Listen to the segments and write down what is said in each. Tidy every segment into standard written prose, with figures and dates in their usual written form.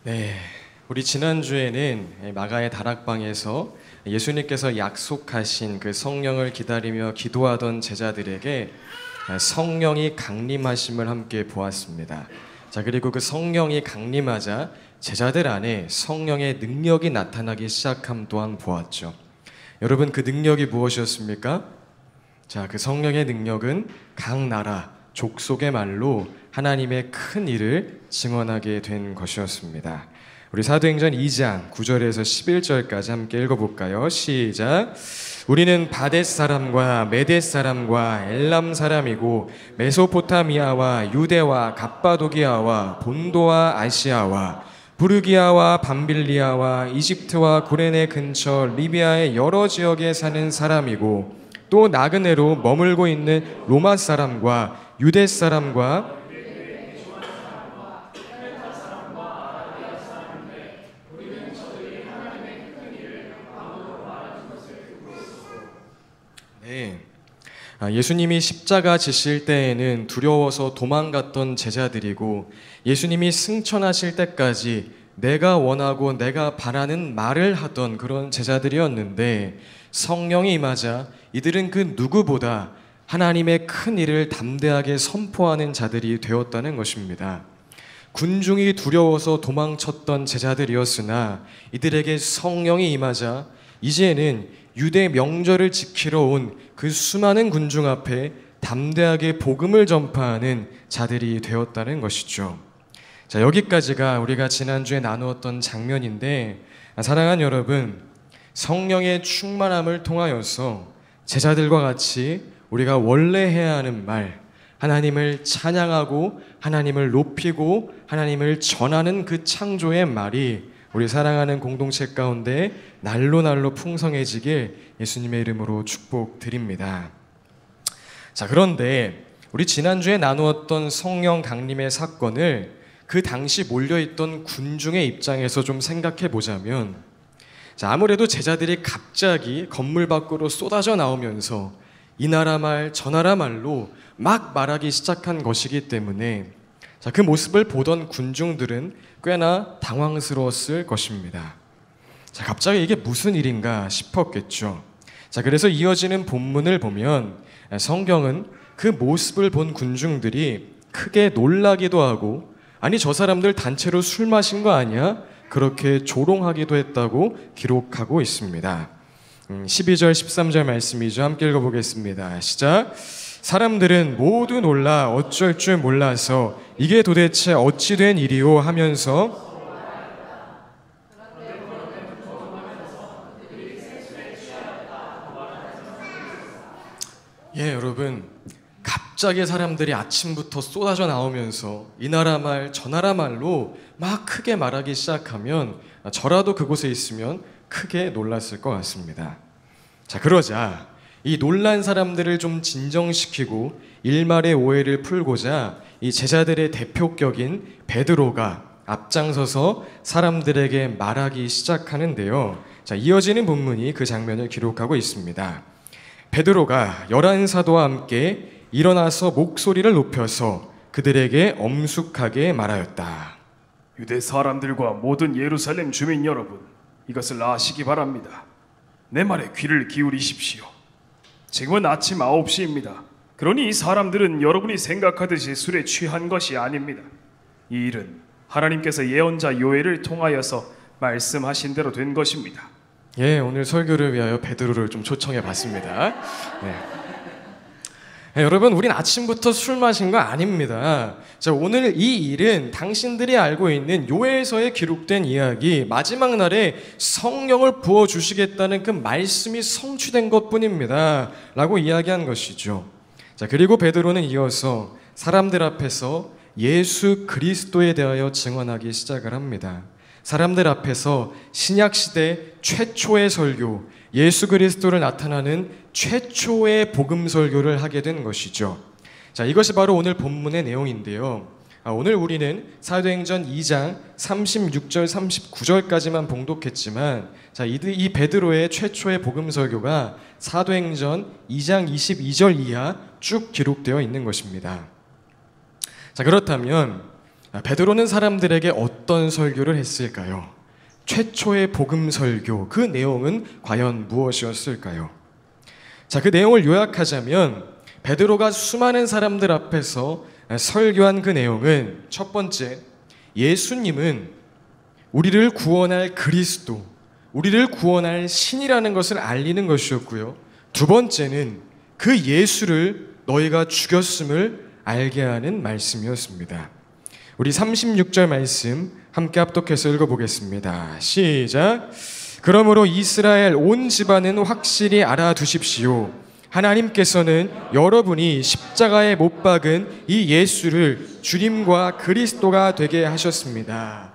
네, 우리 지난주에는 마가의 다락방에서 예수님께서 약속하신 그 성령을 기다리며 기도하던 제자들에게 성령이 강림하심을 함께 보았습니다. 자, 그리고 그 성령이 강림하자 제자들 안에 성령의 능력이 나타나기 시작함 또한 보았죠. 여러분, 그 능력이 무엇이었습니까? 자, 그 성령의 능력은 각 나라, 족속의 말로 하나님의 큰 일을 증언하게 된 것이었습니다. 우리 사도행전 2장 9절에서 11절까지 함께 읽어볼까요? 시작! 우리는 바데스 사람과 메데스 사람과 엘람 사람이고 메소포타미아와 유대와 갑바도기아와 본도와 아시아와 부르기아와 밤빌리아와 이집트와 구레네 근처 리비아의 여러 지역에 사는 사람이고 또 나그네로 머물고 있는 로마 사람과 유대 사람과 예수님이 십자가 지실 때에는 두려워서 도망갔던 제자들이고 예수님이 승천하실 때까지 내가 원하고 내가 바라는 말을 하던 그런 제자들이었는데 성령이 임하자 이들은 그 누구보다 하나님의 큰 일을 담대하게 선포하는 자들이 되었다는 것입니다. 군중이 두려워서 도망쳤던 제자들이었으나 이들에게 성령이 임하자 이제는 유대 명절을 지키러 온 그 수많은 군중 앞에 담대하게 복음을 전파하는 자들이 되었다는 것이죠. 자, 여기까지가 우리가 지난주에 나누었던 장면인데, 사랑하는 여러분, 성령의 충만함을 통하여서 제자들과 같이 우리가 원래 해야 하는 말, 하나님을 찬양하고 하나님을 높이고 하나님을 전하는 그 창조의 말이 우리 사랑하는 공동체 가운데 날로 풍성해지길 예수님의 이름으로 축복드립니다. 자, 그런데 우리 지난주에 나누었던 성령 강림의 사건을 그 당시 몰려있던 군중의 입장에서 좀 생각해 보자면, 자, 아무래도 제자들이 갑자기 건물 밖으로 쏟아져 나오면서 이 나라 말 저 나라 말로 막 말하기 시작한 것이기 때문에 자, 그 모습을 보던 군중들은 꽤나 당황스러웠을 것입니다. 자, 갑자기 이게 무슨 일인가 싶었겠죠. 자, 그래서 이어지는 본문을 보면 성경은 그 모습을 본 군중들이 크게 놀라기도 하고, 아니 저 사람들 단체로 술 마신 거 아니야? 그렇게 조롱하기도 했다고 기록하고 있습니다. 12절 13절 말씀이죠. 함께 읽어보겠습니다. 시작! 사람들은 모두 놀라 어쩔 줄 몰라서 이게 도대체 어찌 된 일이오 하면서 여러분, 갑자기 사람들이 아침부터 쏟아져 나오면서 이 나라 말 저 나라 말로 막 크게 말하기 시작하면 저라도 그곳에 있으면 크게 놀랐을 것 같습니다. 자, 그러자 이 놀란 사람들을 좀 진정시키고 일말의 오해를 풀고자 이 제자들의 대표격인 베드로가 앞장서서 사람들에게 말하기 시작하는데요. 자, 이어지는 본문이 그 장면을 기록하고 있습니다. 베드로가 11사도와 함께 일어나서 목소리를 높여서 그들에게 엄숙하게 말하였다. 유대 사람들과 모든 예루살렘 주민 여러분, 이것을 아시기 바랍니다. 내 말에 귀를 기울이십시오. 지금은 아침 9시입니다. 그러니 이 사람들은 여러분이 생각하듯이 술에 취한 것이 아닙니다. 이 일은 하나님께서 예언자 요엘을 통하여서 말씀하신 대로 된 것입니다. 오늘 설교를 위하여 베드로를 좀 초청해 봤습니다. 여러분, 우린 아침부터 술 마신 거 아닙니다. 자, 오늘 이 일은 당신들이 알고 있는 요엘서에 기록된 이야기, 마지막 날에 성령을 부어주시겠다는 그 말씀이 성취된 것뿐입니다 라고 이야기한 것이죠. 자, 그리고 베드로는 이어서 사람들 앞에서 예수 그리스도에 대하여 증언하기 시작을 합니다. 사람들 앞에서 신약시대 최초의 설교, 예수 그리스도를 나타나는 최초의 복음 설교를 하게 된 것이죠. 자, 이것이 바로 오늘 본문의 내용인데요. 오늘 우리는 사도행전 2장 36절 39절까지만 봉독했지만, 자, 이 베드로의 최초의 복음 설교가 사도행전 2장 22절 이하 쭉 기록되어 있는 것입니다. 자, 그렇다면 베드로는 사람들에게 어떤 설교를 했을까요? 최초의 복음 설교, 그 내용은 과연 무엇이었을까요? 자, 그 내용을 요약하자면 베드로가 수많은 사람들 앞에서 설교한 그 내용은 첫 번째, 예수님은 우리를 구원할 그리스도, 우리를 구원할 신이라는 것을 알리는 것이었고요. 두 번째는 그 예수를 너희가 죽였음을 알게 하는 말씀이었습니다. 우리 36절 말씀 함께 합독해서 읽어보겠습니다. 시작. 그러므로 이스라엘 온 집안은 확실히 알아두십시오. 하나님께서는 여러분이 십자가에 못 박은 이 예수를 주님과 그리스도가 되게 하셨습니다.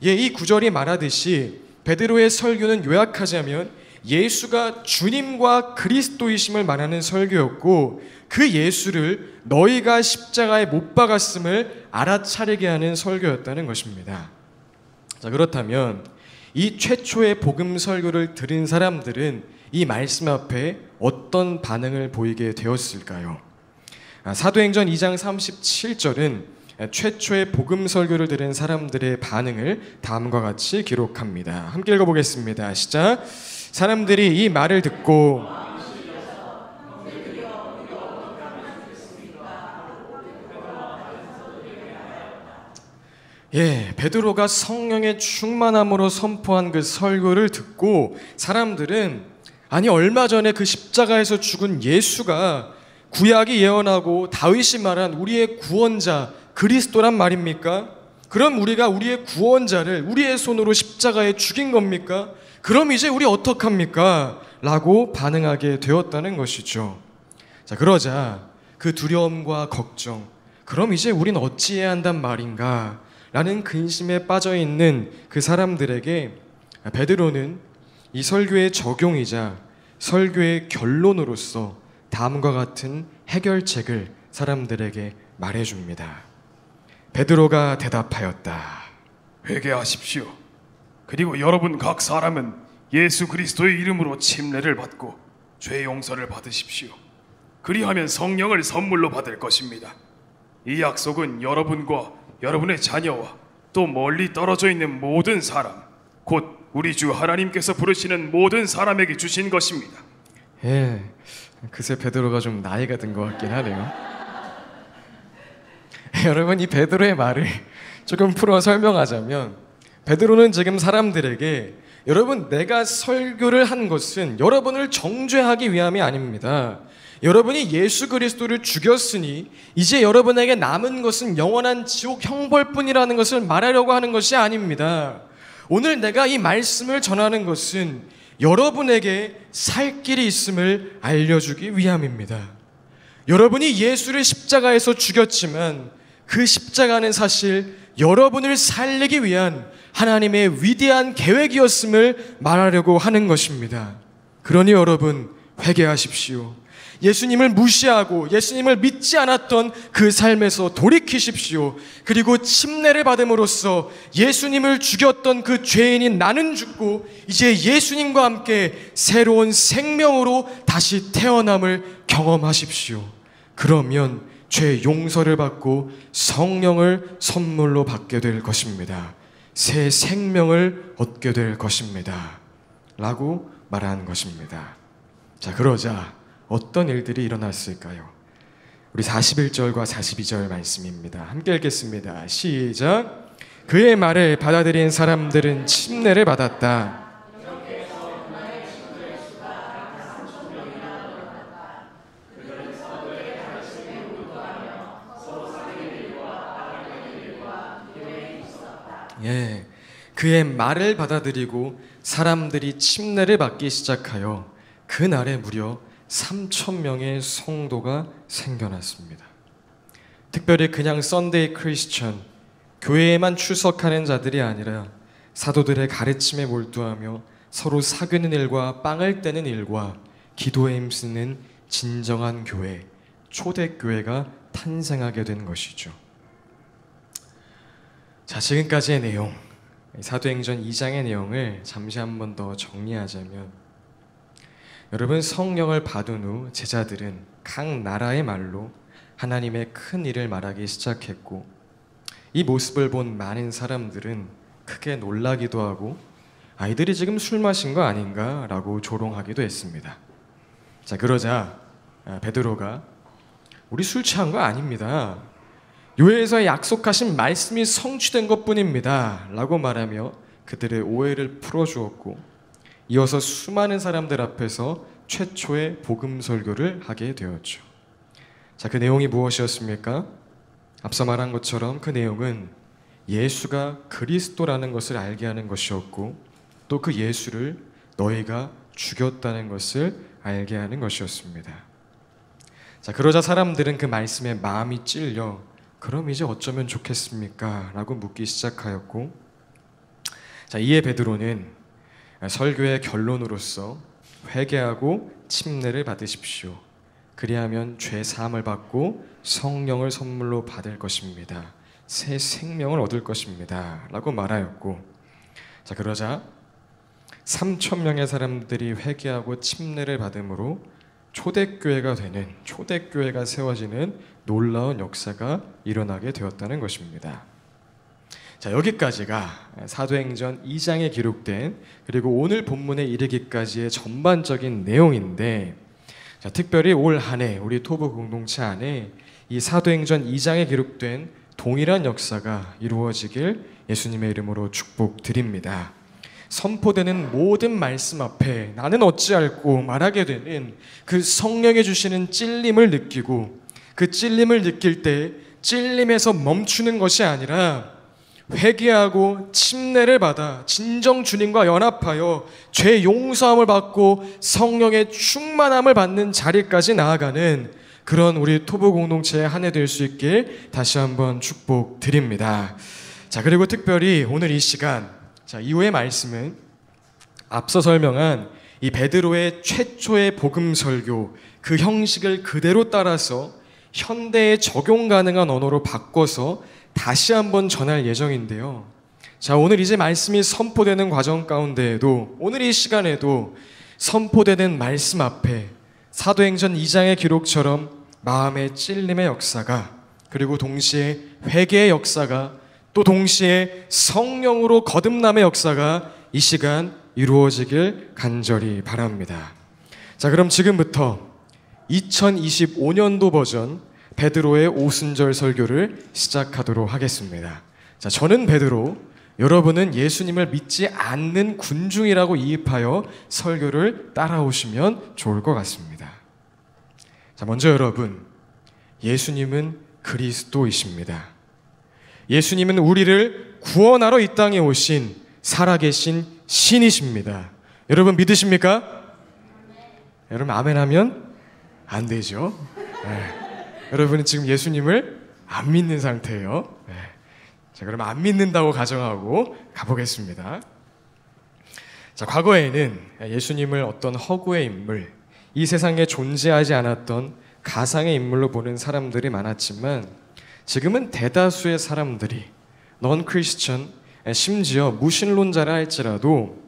예, 이 구절이 말하듯이 베드로의 설교는 요약하자면 예수가 주님과 그리스도이심을 말하는 설교였고, 그 예수를 너희가 십자가에 못 박았음을 알아차리게 하는 설교였다는 것입니다. 자, 그렇다면 이 최초의 복음 설교를 들은 사람들은 이 말씀 앞에 어떤 반응을 보이게 되었을까요? 사도행전 2장 37절은 최초의 복음 설교를 들은 사람들의 반응을 다음과 같이 기록합니다. 함께 읽어보겠습니다. 시작. 사람들이 이 말을 듣고 베드로가 성령의 충만함으로 선포한 그 설교를 듣고 사람들은 아니 얼마 전에 그 십자가에서 죽은 예수가 구약이 예언하고 다윗이 말한 우리의 구원자 그리스도란 말입니까? 그럼 우리가 우리의 구원자를 우리의 손으로 십자가에 죽인 겁니까? 그럼 이제 우리 어떡합니까? 라고 반응하게 되었다는 것이죠. 자, 그러자 그 두려움과 걱정, 그럼 이제 우린 어찌해야 한단 말인가? 라는 근심에 빠져있는 그 사람들에게 베드로는 이 설교의 적용이자 설교의 결론으로서 다음과 같은 해결책을 사람들에게 말해줍니다. 베드로가 대답하였다. 회개하십시오. 그리고 여러분 각 사람은 예수 그리스도의 이름으로 침례를 받고 죄 용서를 받으십시오. 그리하면 성령을 선물로 받을 것입니다. 이 약속은 여러분과 여러분의 자녀와 또 멀리 떨어져 있는 모든 사람, 곧 우리 주 하나님께서 부르시는 모든 사람에게 주신 것입니다. 그새 베드로가 좀 나이가 든 것 같긴 하네요. 여러분, 이 베드로의 말을 조금 풀어 설명하자면 베드로는 지금 사람들에게 여러분, 내가 설교를 한 것은 여러분을 정죄하기 위함이 아닙니다. 여러분이 예수 그리스도를 죽였으니 이제 여러분에게 남은 것은 영원한 지옥 형벌뿐이라는 것을 말하려고 하는 것이 아닙니다. 오늘 내가 이 말씀을 전하는 것은 여러분에게 살 길이 있음을 알려주기 위함입니다. 여러분이 예수를 십자가에서 죽였지만 그 십자가는 사실 여러분을 살리기 위한 하나님의 위대한 계획이었음을 말하려고 하는 것입니다. 그러니 여러분, 회개하십시오. 예수님을 무시하고 예수님을 믿지 않았던 그 삶에서 돌이키십시오. 그리고 침례를 받음으로써 예수님을 죽였던 그 죄인인 나는 죽고 이제 예수님과 함께 새로운 생명으로 다시 태어남을 경험하십시오. 그러면 죄 용서를 받고 성령을 선물로 받게 될 것입니다. 새 생명을 얻게 될 것입니다. 라고 말하는 것입니다. 자, 그러자 어떤 일들이 일어났을까요? 우리 41절과 42절 말씀입니다. 함께 읽겠습니다. 시작. 그의 말을 받아들인 사람들은 침례를 받았다. 그의 말을 받아들이고 사람들이 침례를 받기 시작하여 그날에 무려 3,000명의 성도가 생겨났습니다. 특별히 그냥 썬데이 크리스천, 교회에만 출석하는 자들이 아니라 사도들의 가르침에 몰두하며 서로 사귀는 일과 빵을 떼는 일과 기도에 힘쓰는 진정한 교회, 초대교회가 탄생하게 된 것이죠. 자, 지금까지의 내용, 사도행전 2장의 내용을 잠시 한 번 더 정리하자면, 여러분, 성령을 받은 후 제자들은 각 나라의 말로 하나님의 큰 일을 말하기 시작했고, 이 모습을 본 많은 사람들은 크게 놀라기도 하고 아이들이 지금 술 마신 거 아닌가 라고 조롱하기도 했습니다. 자, 그러자 베드로가 우리 술 취한 거 아닙니다. 요회에서 약속하신 말씀이 성취된 것뿐입니다 라고 말하며 그들의 오해를 풀어주었고 이어서 수많은 사람들 앞에서 최초의 복음 설교를 하게 되었죠. 자, 그 내용이 무엇이었습니까? 앞서 말한 것처럼 그 내용은 예수가 그리스도라는 것을 알게 하는 것이었고 또 그 예수를 너희가 죽였다는 것을 알게 하는 것이었습니다. 자, 그러자 사람들은 그 말씀에 마음이 찔려 그럼 이제 어쩌면 좋겠습니까? 라고 묻기 시작하였고 자, 이에 베드로는 설교의 결론으로서 회개하고 침례를 받으십시오. 그리하면 죄 사함을 받고 성령을 선물로 받을 것입니다. 새 생명을 얻을 것입니다. 라고 말하였고 자, 그러자 3,000명의 사람들이 회개하고 침례를 받음으로 초대교회가 세워지는 놀라운 역사가 일어나게 되었다는 것입니다. 자, 여기까지가 사도행전 2장에 기록된 그리고 오늘 본문에 이르기까지의 전반적인 내용인데 자, 특별히 올 한 해 우리 토부 공동체 안에 이 사도행전 2장에 기록된 동일한 역사가 이루어지길 예수님의 이름으로 축복드립니다. 선포되는 모든 말씀 앞에 나는 어찌할꼬 말하게 되는 그 성령이 주시는 찔림을 느끼고 그 찔림을 느낄 때 찔림에서 멈추는 것이 아니라 회개하고 침례를 받아 진정 주님과 연합하여 죄 용서함을 받고 성령의 충만함을 받는 자리까지 나아가는 그런 우리 토부 공동체의 한 해 될 수 있길 다시 한번 축복드립니다. 자, 그리고 특별히 오늘 이 시간 자, 이후의 말씀은 앞서 설명한 이 베드로의 최초의 복음 설교 그 형식을 그대로 따라서 현대에 적용 가능한 언어로 바꿔서 다시 한번 전할 예정인데요. 자, 오늘 이제 말씀이 선포되는 과정 가운데에도 오늘 이 시간에도 선포되는 말씀 앞에 사도행전 2장의 기록처럼 마음의 찔림의 역사가 그리고 동시에 회개의 역사가 또 동시에 성령으로 거듭남의 역사가 이 시간 이루어지길 간절히 바랍니다. 자, 그럼 지금부터 2025년도 버전 베드로의 오순절 설교를 시작하도록 하겠습니다. 자, 저는 베드로, 여러분은 예수님을 믿지 않는 군중이라고 이입하여 설교를 따라오시면 좋을 것 같습니다. 자, 먼저 여러분, 예수님은 그리스도이십니다. 예수님은 우리를 구원하러 이 땅에 오신 살아계신 신이십니다. 여러분 믿으십니까? 여러분 아멘하면 안 되죠? 네. 여러분은 지금 예수님을 안 믿는 상태예요. 네. 자, 그럼 안 믿는다고 가정하고 가보겠습니다. 자, 과거에는 예수님을 어떤 허구의 인물, 이 세상에 존재하지 않았던 가상의 인물로 보는 사람들이 많았지만 지금은 대다수의 사람들이 넌 크리스천, 심지어 무신론자라 할지라도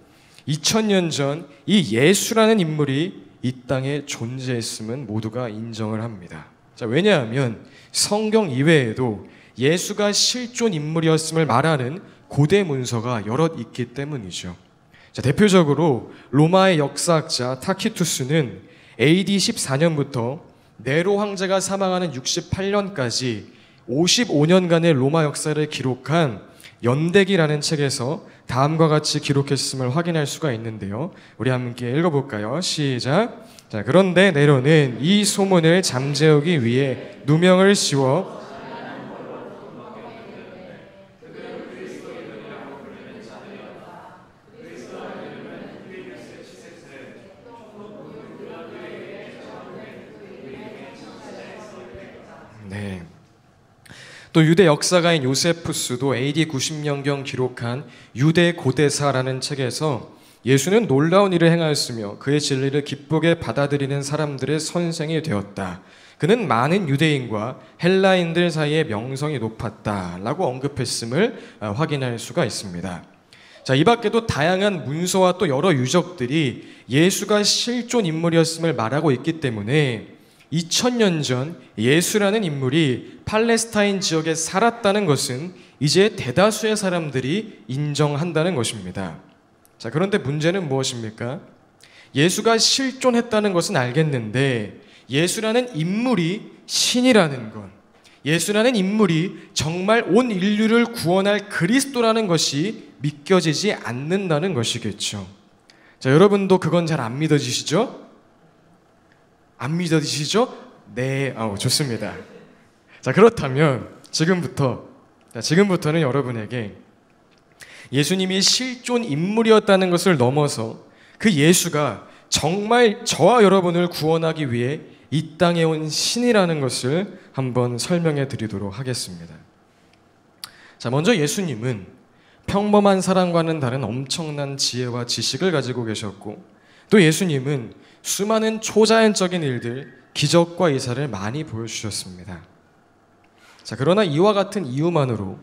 2000년 전 이 예수라는 인물이 이 땅에 존재했음은 모두가 인정을 합니다. 자, 왜냐하면 성경 이외에도 예수가 실존 인물이었음을 말하는 고대 문서가 여럿 있기 때문이죠. 자, 대표적으로 로마의 역사학자 타키투스는 AD 14년부터 네로 황제가 사망하는 68년까지 55년간의 로마 역사를 기록한 연대기라는 책에서 다음과 같이 기록했음을 확인할 수가 있는데요. 우리 함께 읽어볼까요? 시작. 자, 그런데 네로는 이 소문을 잠재우기 위해 누명을 씌워 네. 또 유대 역사가인 요세푸스도 AD 90년경 기록한 유대 고대사라는 책에서 예수는 놀라운 일을 행하였으며 그의 진리를 기쁘게 받아들이는 사람들의 선생이 되었다. 그는 많은 유대인과 헬라인들 사이에 명성이 높았다라고 언급했음을 확인할 수가 있습니다. 자, 이 밖에도 다양한 문서와 또 여러 유적들이 예수가 실존 인물이었음을 말하고 있기 때문에 2000년 전 예수라는 인물이 팔레스타인 지역에 살았다는 것은 이제 대다수의 사람들이 인정한다는 것입니다. 자, 그런데 문제는 무엇입니까? 예수가 실존했다는 것은 알겠는데 예수라는 인물이 신이라는 것, 예수라는 인물이 정말 온 인류를 구원할 그리스도라는 것이 믿겨지지 않는다는 것이겠죠. 자, 여러분도 그건 잘 안 믿어지시죠? 안 믿어지시죠? 네, 좋습니다. 자, 그렇다면 지금부터는 여러분에게 예수님이 실존 인물이었다는 것을 넘어서 그 예수가 정말 저와 여러분을 구원하기 위해 이 땅에 온 신이라는 것을 한번 설명해 드리도록 하겠습니다. 자, 먼저 예수님은 평범한 사람과는 다른 엄청난 지혜와 지식을 가지고 계셨고, 또 예수님은 수많은 초자연적인 일들, 기적과 이사를 많이 보여주셨습니다. 자, 그러나 이와 같은 이유만으로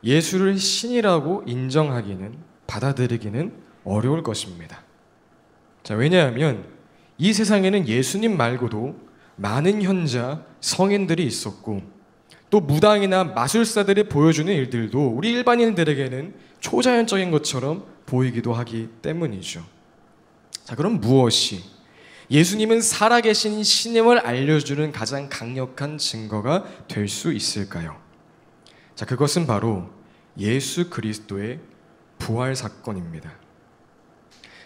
예수를 신이라고 인정하기는, 받아들이기는 어려울 것입니다. 자, 왜냐하면 이 세상에는 예수님 말고도 많은 현자, 성인들이 있었고, 또 무당이나 마술사들이 보여주는 일들도 우리 일반인들에게는 초자연적인 것처럼 보이기도 하기 때문이죠. 자, 그럼 무엇이 예수님은 살아계신 신임을 알려주는 가장 강력한 증거가 될 수 있을까요? 자, 그것은 바로 예수 그리스도의 부활 사건입니다.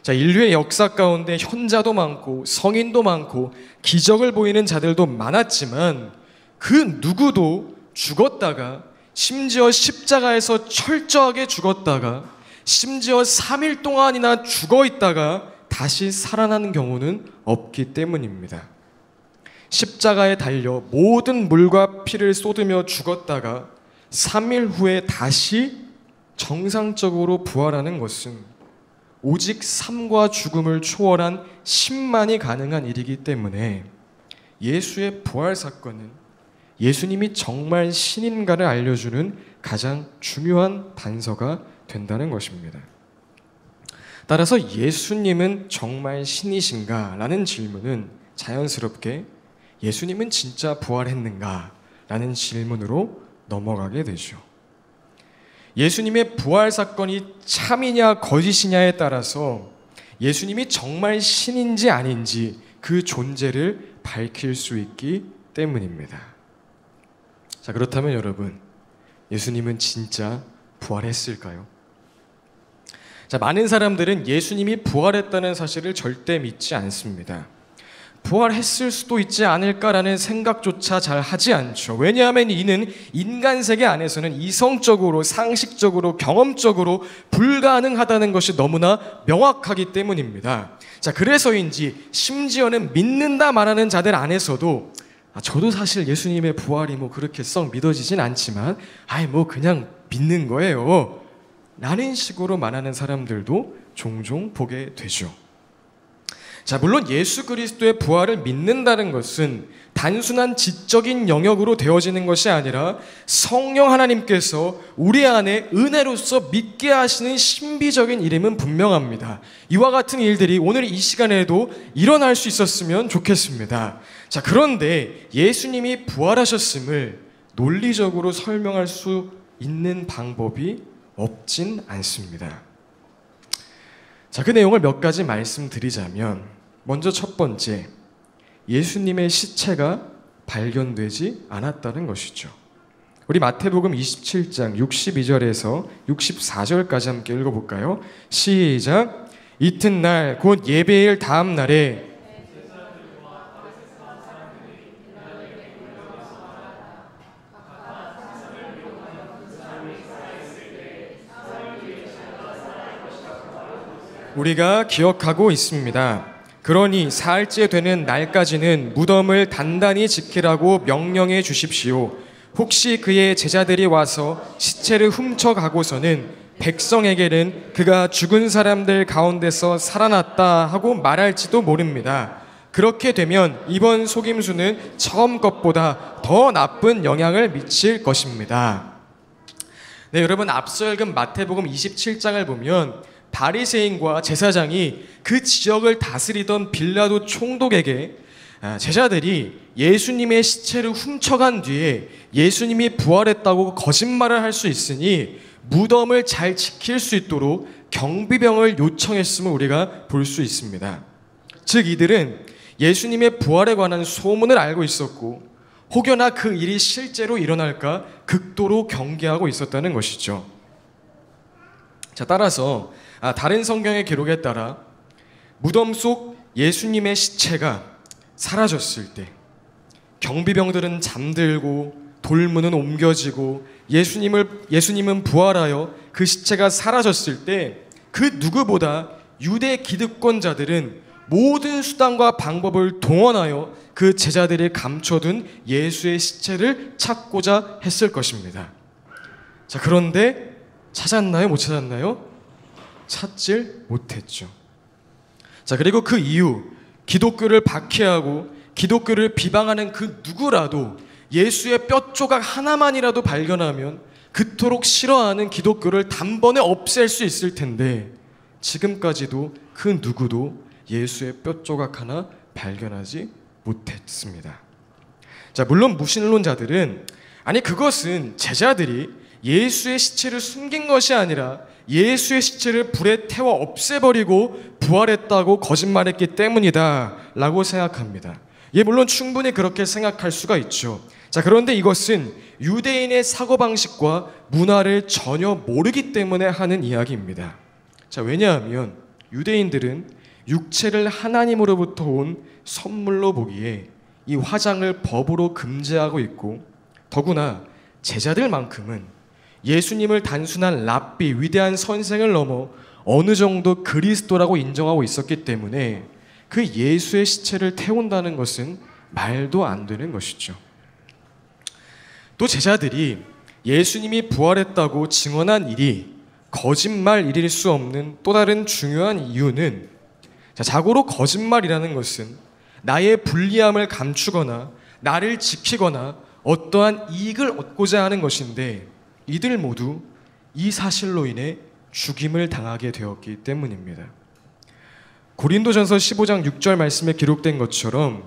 자, 인류의 역사 가운데 현자도 많고 성인도 많고 기적을 보이는 자들도 많았지만 그 누구도 죽었다가, 심지어 십자가에서 철저하게 죽었다가, 심지어 3일 동안이나 죽어 있다가 다시 살아나는 경우는 없기 때문입니다. 십자가에 달려 모든 물과 피를 쏟으며 죽었다가 3일 후에 다시 정상적으로 부활하는 것은 오직 삶과 죽음을 초월한 신만이 가능한 일이기 때문에 예수의 부활 사건은 예수님이 정말 신인가를 알려주는 가장 중요한 단서가 된다는 것입니다. 따라서 예수님은 정말 신이신가? 라는 질문은 자연스럽게 예수님은 진짜 부활했는가? 라는 질문으로 넘어가게 되죠. 예수님의 부활 사건이 참이냐 거짓이냐에 따라서 예수님이 정말 신인지 아닌지 그 존재를 밝힐 수 있기 때문입니다. 자, 그렇다면 여러분, 예수님은 진짜 부활했을까요? 자, 많은 사람들은 예수님이 부활했다는 사실을 절대 믿지 않습니다. 부활했을 수도 있지 않을까라는 생각조차 잘 하지 않죠. 왜냐하면 이는 인간 세계 안에서는 이성적으로, 상식적으로, 경험적으로 불가능하다는 것이 너무나 명확하기 때문입니다. 자, 그래서인지 심지어는 믿는다 말하는 자들 안에서도 저도 사실 예수님의 부활이 그렇게 썩 믿어지진 않지만 그냥 믿는 거예요 라는 식으로 말하는 사람들도 종종 보게 되죠. 자, 물론 예수 그리스도의 부활을 믿는다는 것은 단순한 지적인 영역으로 되어지는 것이 아니라 성령 하나님께서 우리 안에 은혜로서 믿게 하시는 신비적인 일임은 분명합니다. 이와 같은 일들이 오늘 이 시간에도 일어날 수 있었으면 좋겠습니다. 자, 그런데 예수님이 부활하셨음을 논리적으로 설명할 수 있는 방법이 없진 않습니다. 자, 그 내용을 몇 가지 말씀드리자면, 먼저 첫 번째, 예수님의 시체가 발견되지 않았다는 것이죠. 우리 마태복음 27장 62절에서 64절까지 함께 읽어볼까요? 시작! 이튿날 곧 예배일 다음 날에 우리가 기억하고 있습니다. 그러니 사흘째 되는 날까지는 무덤을 단단히 지키라고 명령해 주십시오. 혹시 그의 제자들이 와서 시체를 훔쳐가고서는 백성에게는 그가 죽은 사람들 가운데서 살아났다 하고 말할지도 모릅니다. 그렇게 되면 이번 속임수는 처음 것보다 더 나쁜 영향을 미칠 것입니다. 네, 여러분, 앞서 읽은 마태복음 27장을 보면 바리새인과 제사장이 그 지역을 다스리던 빌라도 총독에게 제자들이 예수님의 시체를 훔쳐간 뒤에 예수님이 부활했다고 거짓말을 할 수 있으니 무덤을 잘 지킬 수 있도록 경비병을 요청했음을 우리가 볼 수 있습니다. 즉 이들은 예수님의 부활에 관한 소문을 알고 있었고 혹여나 그 일이 실제로 일어날까 극도로 경계하고 있었다는 것이죠. 자, 따라서 다른 성경의 기록에 따라 무덤 속 예수님의 시체가 사라졌을 때 경비병들은 잠들고 돌문은 옮겨지고 예수님은 부활하여 그 시체가 사라졌을 때 그 누구보다 유대 기득권자들은 모든 수단과 방법을 동원하여 그 제자들이 감춰둔 예수의 시체를 찾고자 했을 것입니다. 자, 그런데 찾았나요? 못 찾았나요? 찾질 못했죠. 자, 그리고 그 이후 기독교를 박해하고 기독교를 비방하는 그 누구라도 예수의 뼈 조각 하나만이라도 발견하면 그토록 싫어하는 기독교를 단번에 없앨 수 있을 텐데 지금까지도 그 누구도 예수의 뼈 조각 하나 발견하지 못했습니다. 자, 물론 무신론자들은 아니 그것은 제자들이 예수의 시체를 숨긴 것이 아니라 예수의 시체를 불에 태워 없애버리고 부활했다고 거짓말했기 때문이다 라고 생각합니다. 예, 물론 충분히 그렇게 생각할 수가 있죠. 자, 그런데 이것은 유대인의 사고방식과 문화를 전혀 모르기 때문에 하는 이야기입니다. 자, 왜냐하면 유대인들은 육체를 하나님으로부터 온 선물로 보기에 이 화장을 법으로 금지하고 있고 더구나 제자들만큼은 예수님을 단순한 랍비, 위대한 선생을 넘어 어느 정도 그리스도라고 인정하고 있었기 때문에 그 예수의 시체를 태운다는 것은 말도 안 되는 것이죠. 또 제자들이 예수님이 부활했다고 증언한 일이 거짓말일 수 없는 또 다른 중요한 이유는 자고로 거짓말이라는 것은 나의 불리함을 감추거나 나를 지키거나 어떠한 이익을 얻고자 하는 것인데 이들 모두 이 사실로 인해 죽임을 당하게 되었기 때문입니다. 고린도전서 15장 6절 말씀에 기록된 것처럼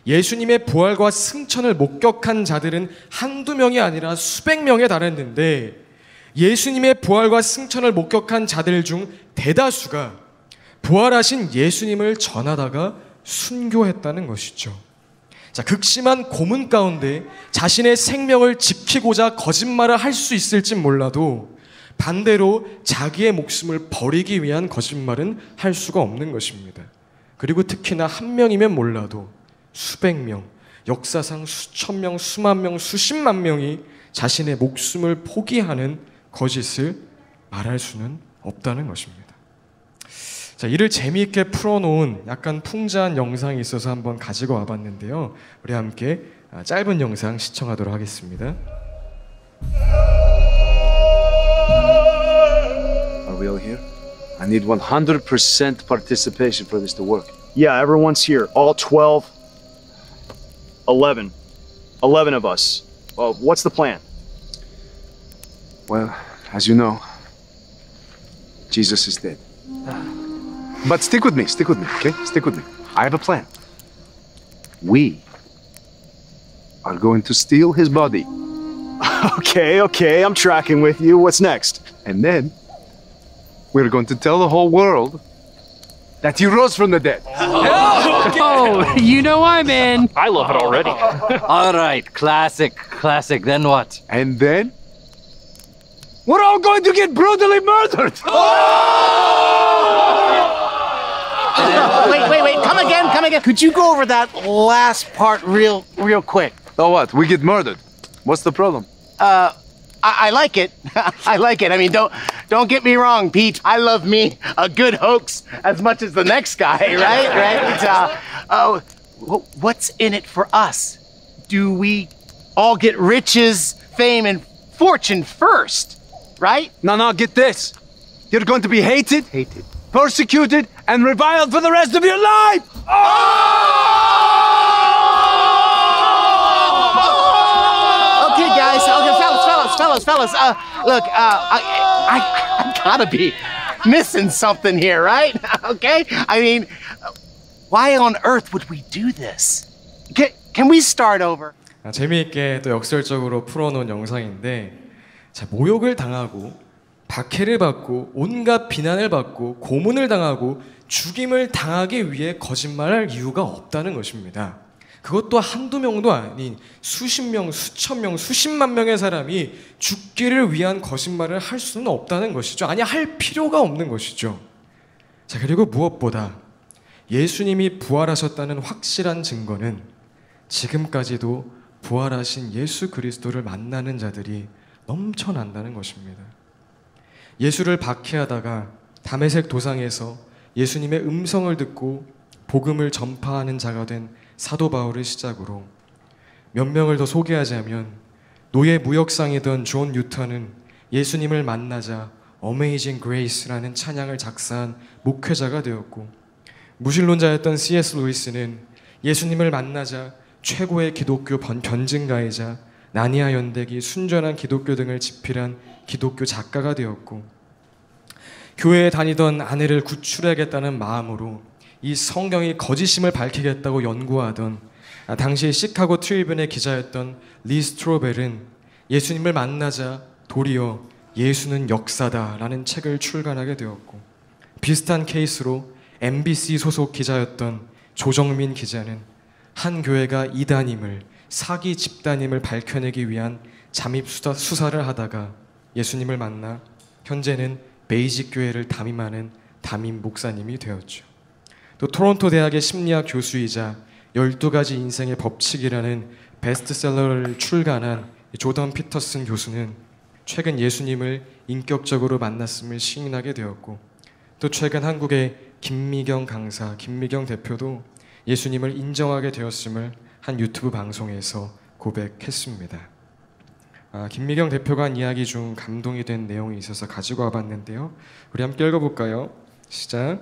예수님의 부활과 승천을 목격한 자들은 한두 명이 아니라 수백 명에 달했는데 예수님의 부활과 승천을 목격한 자들 중 대다수가 부활하신 예수님을 전하다가 순교했다는 것이죠. 자, 극심한 고문 가운데 자신의 생명을 지키고자 거짓말을 할 수 있을지 몰라도 반대로 자기의 목숨을 버리기 위한 거짓말은 할 수가 없는 것입니다. 그리고 특히나 한 명이면 몰라도 수백 명, 역사상 수천 명, 수만 명, 수십만 명이 자신의 목숨을 포기하는 거짓을 말할 수는 없다는 것입니다. 자, 이를 재미있게 풀어놓은 약간 풍자한 영상이 있어서 한번 가지고 와봤는데요. 우리 함께 짧은 영상 시청하도록 하겠습니다. Are we all here? I need 100% participation for this to work. Yeah, everyone's here. All 12. 11. 11 of us. What's the plan? Well, as you know, Jesus is dead. But stick with me, okay? Stick with me. I have a plan. We are going to steal his body. Okay, I'm tracking with you. What's next? And then we're going to tell the whole world that he rose from the dead. Oh, you know I'm in. I love it already. All right, classic. Then what? And then we're all going to get brutally murdered. Wait. Come again. Could you go over that last part real quick? So what? We get murdered. What's the problem? I like it. I like it. I mean, don't get me wrong, Pete. I love me a good hoax as much as the next guy, right? What's in it for us? Do we all get riches, fame, and fortune first, right? No, get this. You're going to be hated, persecuted, and reviled for the rest of your life. Okay, guys. Okay, fellas. Look, I gotta be missing something here, right? Okay? I mean, why on earth would we do this? Can we start over? 재미있게 또 역설적으로 풀어놓은 영상인데, 자, 모욕을 당하고 박해를 받고 온갖 비난을 받고 고문을 당하고 죽임을 당하기 위해 거짓말할 이유가 없다는 것입니다. 그것도 한두 명도 아닌 수십 명, 수천 명, 수십만 명의 사람이 죽기를 위한 거짓말을 할 수는 없다는 것이죠. 아니, 할 필요가 없는 것이죠. 자, 그리고 무엇보다 예수님이 부활하셨다는 확실한 증거는 지금까지도 부활하신 예수 그리스도를 만나는 자들이 넘쳐난다는 것입니다. 예수를 박해하다가 다메섹 도상에서 예수님의 음성을 듣고 복음을 전파하는 자가 된 사도 바울을 시작으로 몇 명을 더 소개하자면, 노예 무역상이던 존 뉴턴은 예수님을 만나자 Amazing Grace라는 찬양을 작사한 목회자가 되었고, 무신론자였던 C.S. 루이스는 예수님을 만나자 최고의 기독교 변증가이자 나니아 연대기, 순전한 기독교 등을 집필한 기독교 작가가 되었고, 교회에 다니던 아내를 구출해야겠다는 마음으로 이 성경이 거짓임을 밝히겠다고 연구하던 당시 시카고 트리뷴의 기자였던 리 스트로벨은 예수님을 만나자 도리어 예수는 역사다라는 책을 출간하게 되었고, 비슷한 케이스로 MBC 소속 기자였던 조정민 기자는 한 교회가 이단임을, 사기 집단임을 밝혀내기 위한 잠입 수사를 하다가 예수님을 만나 현재는 베이직 교회를 담임하는 담임 목사님이 되었죠. 또 토론토 대학의 심리학 교수이자 12가지 인생의 법칙이라는 베스트셀러를 출간한 조던 피터슨 교수는 최근 예수님을 인격적으로 만났음을 시인하게 되었고, 또 최근 한국의 김미경 강사, 김미경 대표도 예수님을 인정하게 되었음을 한 유튜브 방송에서 고백했습니다. 김미경 대표가 한 이야기 중 감동이 된 내용이 있어서 가지고 와봤는데요. 우리 함께 읽어볼까요? 시작.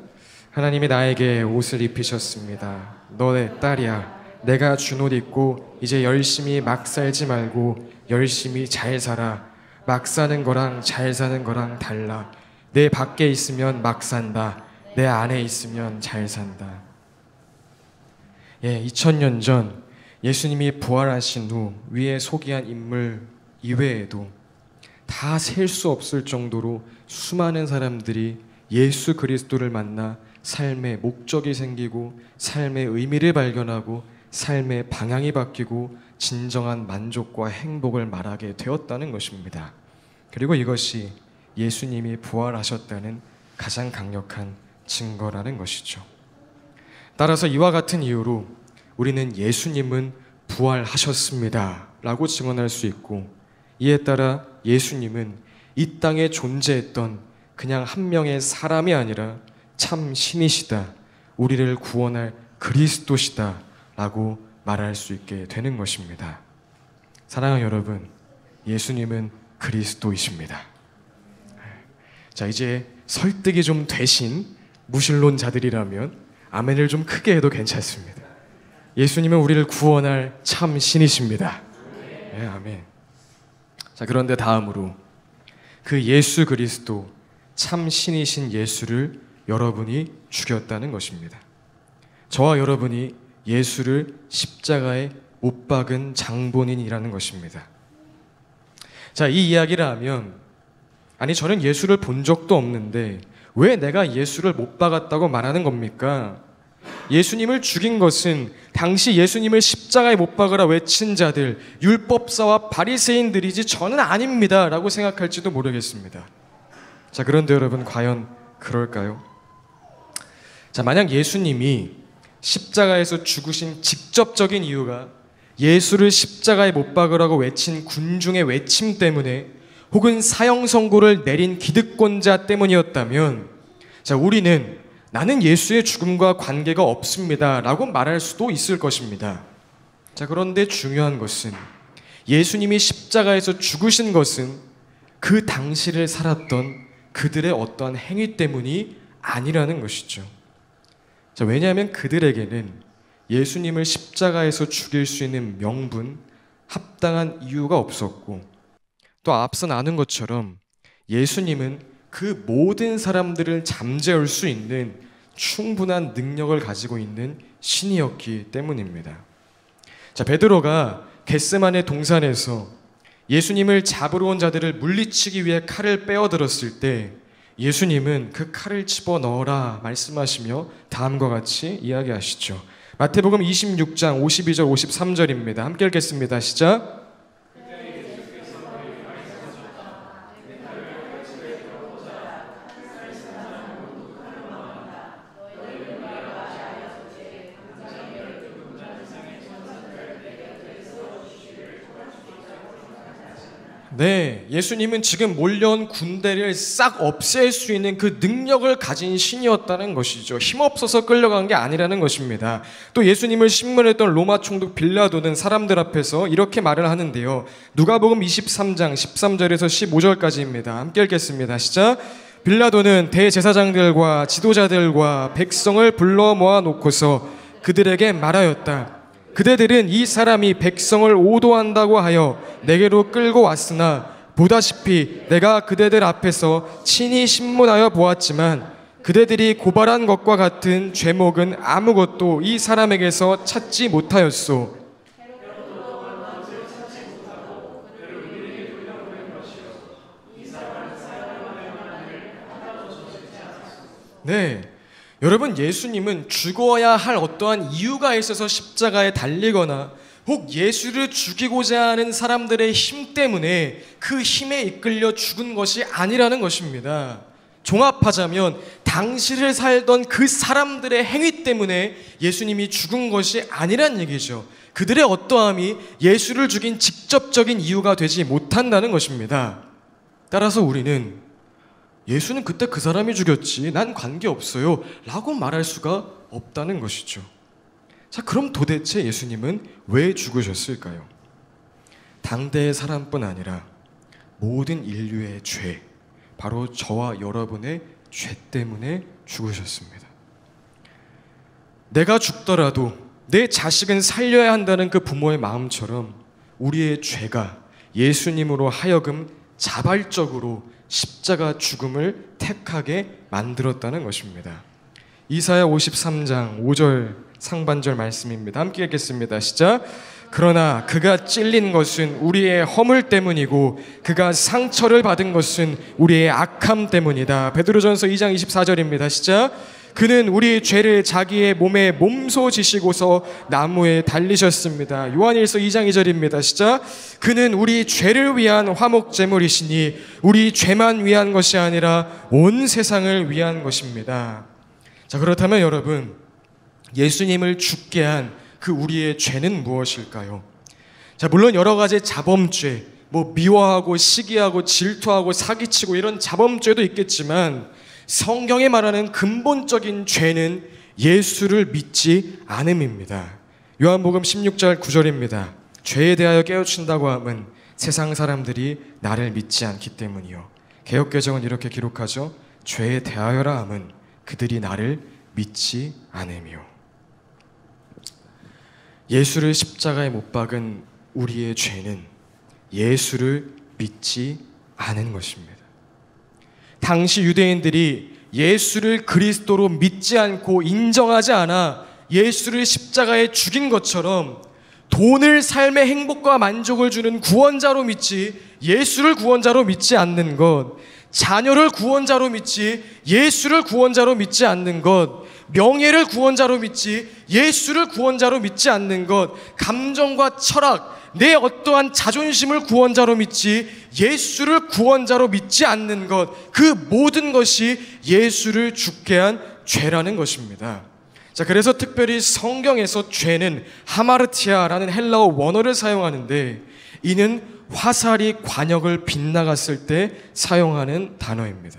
하나님이 나에게 옷을 입히셨습니다. 너 내 딸이야. 내가 준 옷 입고 이제 열심히 막 살지 말고 열심히 잘 살아. 막 사는 거랑 잘 사는 거랑 달라. 내 밖에 있으면 막 산다. 내 안에 있으면 잘 산다. 2000년 전 예수님이 부활하신 후 위에 소개한 인물 이외에도 다 셀 수 없을 정도로 수많은 사람들이 예수 그리스도를 만나 삶의 목적이 생기고 삶의 의미를 발견하고 삶의 방향이 바뀌고 진정한 만족과 행복을 말하게 되었다는 것입니다. 그리고 이것이 예수님이 부활하셨다는 가장 강력한 증거라는 것이죠. 따라서 이와 같은 이유로 우리는 예수님은 부활하셨습니다 라고 증언할 수 있고, 이에 따라 예수님은 이 땅에 존재했던 그냥 한 명의 사람이 아니라 참 신이시다, 우리를 구원할 그리스도시다 라고 말할 수 있게 되는 것입니다. 사랑하는 여러분, 예수님은 그리스도이십니다. 자, 이제 설득이 좀 되신 무신론자들이라면 아멘을 좀 크게 해도 괜찮습니다. 예수님은 우리를 구원할 참 신이십니다. 네, 아멘. 자, 그런데 다음으로 그 예수 그리스도, 참 신이신 예수를 여러분이 죽였다는 것입니다. 저와 여러분이 예수를 십자가에 못 박은 장본인이라는 것입니다. 자, 이 이야기를 하면, 아니 저는 예수를 본 적도 없는데 왜 내가 예수를 못 박았다고 말하는 겁니까? 예수님을 죽인 것은 당시 예수님을 십자가에 못 박으라 외친 자들, 율법사와 바리새인들이지 저는 아닙니다 라고 생각할지도 모르겠습니다. 자, 그런데 여러분, 과연 그럴까요? 자, 만약 예수님이 십자가에서 죽으신 직접적인 이유가 예수를 십자가에 못 박으라고 외친 군중의 외침 때문에, 혹은 사형 선고를 내린 기득권자 때문이었다면, 자, 우리는 나는 예수의 죽음과 관계가 없습니다 라고 말할 수도 있을 것입니다. 자, 그런데 중요한 것은 예수님이 십자가에서 죽으신 것은 그 당시를 살았던 그들의 어떠한 행위 때문이 아니라는 것이죠. 자, 왜냐하면 그들에게는 예수님을 십자가에서 죽일 수 있는 명분, 합당한 이유가 없었고, 또 앞서 나눈 것처럼 예수님은 그 모든 사람들을 잠재울 수 있는 충분한 능력을 가지고 있는 신이었기 때문입니다. 자, 베드로가 겟세마네 동산에서 예수님을 잡으러 온 자들을 물리치기 위해 칼을 빼어들었을 때 예수님은 그 칼을 집어넣어라 말씀하시며 다음과 같이 이야기하시죠. 마태복음 26장 52절 53절입니다. 함께 읽겠습니다. 시작. 네, 예수님은 지금 몰려온 군대를 싹 없앨 수 있는 그 능력을 가진 신이었다는 것이죠. 힘없어서 끌려간 게 아니라는 것입니다. 또 예수님을 신문했던 로마 총독 빌라도는 사람들 앞에서 이렇게 말을 하는데요. 누가복음 23장 13절에서 15절까지입니다. 함께 읽겠습니다. 시작. 빌라도는 대제사장들과 지도자들과 백성을 불러 모아놓고서 그들에게 말하였다. 그대들은 이 사람이 백성을 오도한다고 하여 내게로 끌고 왔으나 보다시피 내가 그대들 앞에서 친히 신문하여 보았지만 그대들이 고발한 것과 같은 죄목은 아무것도 이 사람에게서 찾지 못하였소. 네, 여러분, 예수님은 죽어야 할 어떠한 이유가 있어서 십자가에 달리거나 혹 예수를 죽이고자 하는 사람들의 힘 때문에 그 힘에 이끌려 죽은 것이 아니라는 것입니다. 종합하자면 당시를 살던 그 사람들의 행위 때문에 예수님이 죽은 것이 아니란 얘기죠. 그들의 어떠함이 예수를 죽인 직접적인 이유가 되지 못한다는 것입니다. 따라서 우리는 예수는 그때 그 사람이 죽였지 난 관계없어요 라고 말할 수가 없다는 것이죠. 자, 그럼 도대체 예수님은 왜 죽으셨을까요? 당대의 사람뿐 아니라 모든 인류의 죄, 바로 저와 여러분의 죄 때문에 죽으셨습니다. 내가 죽더라도 내 자식은 살려야 한다는 그 부모의 마음처럼 우리의 죄가 예수님으로 하여금 자발적으로 십자가 죽음을 택하게 만들었다는 것입니다. 이사야 53장 5절 상반절 말씀입니다. 함께 읽겠습니다. 시작. 그러나 그가 찔린 것은 우리의 허물 때문이고 그가 상처를 받은 것은 우리의 악함 때문이다. 베드로전서 2장 24절입니다. 시작. 그는 우리 죄를 자기의 몸에 몸소 지시고서 나무에 달리셨습니다. 요한일서 2장 2절입니다. 시작. 그는 우리 죄를 위한 화목제물이시니 우리 죄만 위한 것이 아니라 온 세상을 위한 것입니다. 자, 그렇다면 여러분, 예수님을 죽게 한 그 우리의 죄는 무엇일까요? 자, 물론 여러 가지 자범죄, 미워하고 시기하고 질투하고 사기치고 이런 자범죄도 있겠지만 성경에 말하는 근본적인 죄는 예수를 믿지 않음입니다. 요한복음 16절 9절입니다. 죄에 대하여 깨우친다고 함은 세상 사람들이 나를 믿지 않기 때문이요. 개역개정은 이렇게 기록하죠. 죄에 대하여라 함은 그들이 나를 믿지 않음이요. 예수를 십자가에 못 박은 우리의 죄는 예수를 믿지 않은 것입니다. 당시 유대인들이 예수를 그리스도로 믿지 않고 인정하지 않아 예수를 십자가에 죽인 것처럼 돈을 삶의 행복과 만족을 주는 구원자로 믿지 예수를 구원자로 믿지 않는 것, 자녀를 구원자로 믿지 예수를 구원자로 믿지 않는 것, 명예를 구원자로 믿지 예수를 구원자로 믿지 않는 것, 감정과 철학, 내 어떠한 자존심을 구원자로 믿지 예수를 구원자로 믿지 않는 것, 그 모든 것이 예수를 죽게 한 죄라는 것입니다. 자, 그래서 특별히 성경에서 죄는 하마르티아라는 헬라어 원어를 사용하는데 이는 화살이 관역을 빗나갔을 때 사용하는 단어입니다.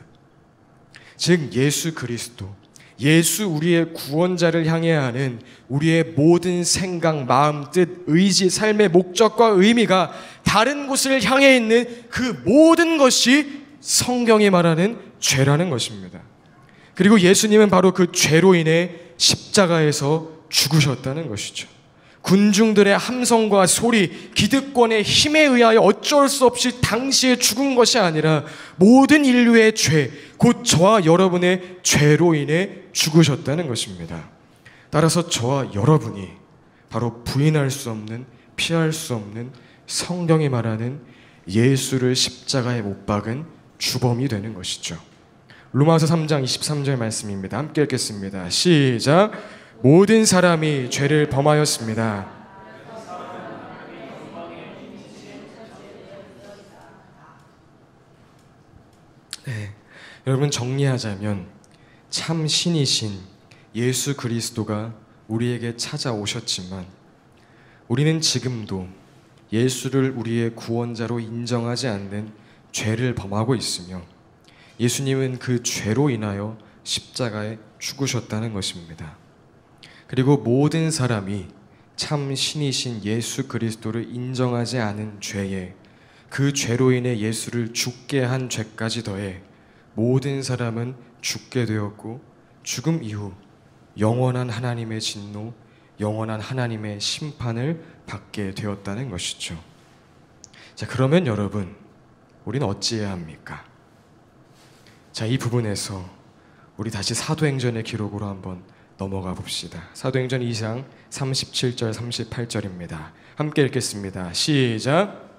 즉 예수 그리스도, 예수 우리의 구원자를 향해 하는 우리의 모든 생각, 마음, 뜻, 의지, 삶의 목적과 의미가 다른 곳을 향해 있는 그 모든 것이 성경이 말하는 죄라는 것입니다. 그리고 예수님은 바로 그 죄로 인해 십자가에서 죽으셨다는 것이죠. 군중들의 함성과 소리, 기득권의 힘에 의하여 어쩔 수 없이 당시에 죽은 것이 아니라 모든 인류의 죄, 곧 저와 여러분의 죄로 인해 죽으셨다는 것입니다. 따라서 저와 여러분이 바로 부인할 수 없는, 피할 수 없는 성경이 말하는 예수를 십자가에 못 박은 주범이 되는 것이죠. 로마서 3장 23절 말씀입니다. 함께 읽겠습니다. 시작. 모든 사람이 죄를 범하였습니다. 네, 여러분 정리하자면 참 신이신 예수 그리스도가 우리에게 찾아오셨지만 우리는 지금도 예수를 우리의 구원자로 인정하지 않는 죄를 범하고 있으며 예수님은 그 죄로 인하여 십자가에 죽으셨다는 것입니다. 그리고 모든 사람이 참 신이신 예수 그리스도를 인정하지 않은 죄에 그 죄로 인해 예수를 죽게 한 죄까지 더해 모든 사람은 죽게 되었고 죽음 이후 영원한 하나님의 진노, 영원한 하나님의 심판을 받게 되었다는 것이죠. 자, 그러면 여러분, 우리는 어찌해야 합니까? 자, 이 부분에서 우리 다시 사도행전의 기록으로 한번 넘어가 봅시다. 사도행전 2장 37절 38절입니다. 함께 읽겠습니다. 시작.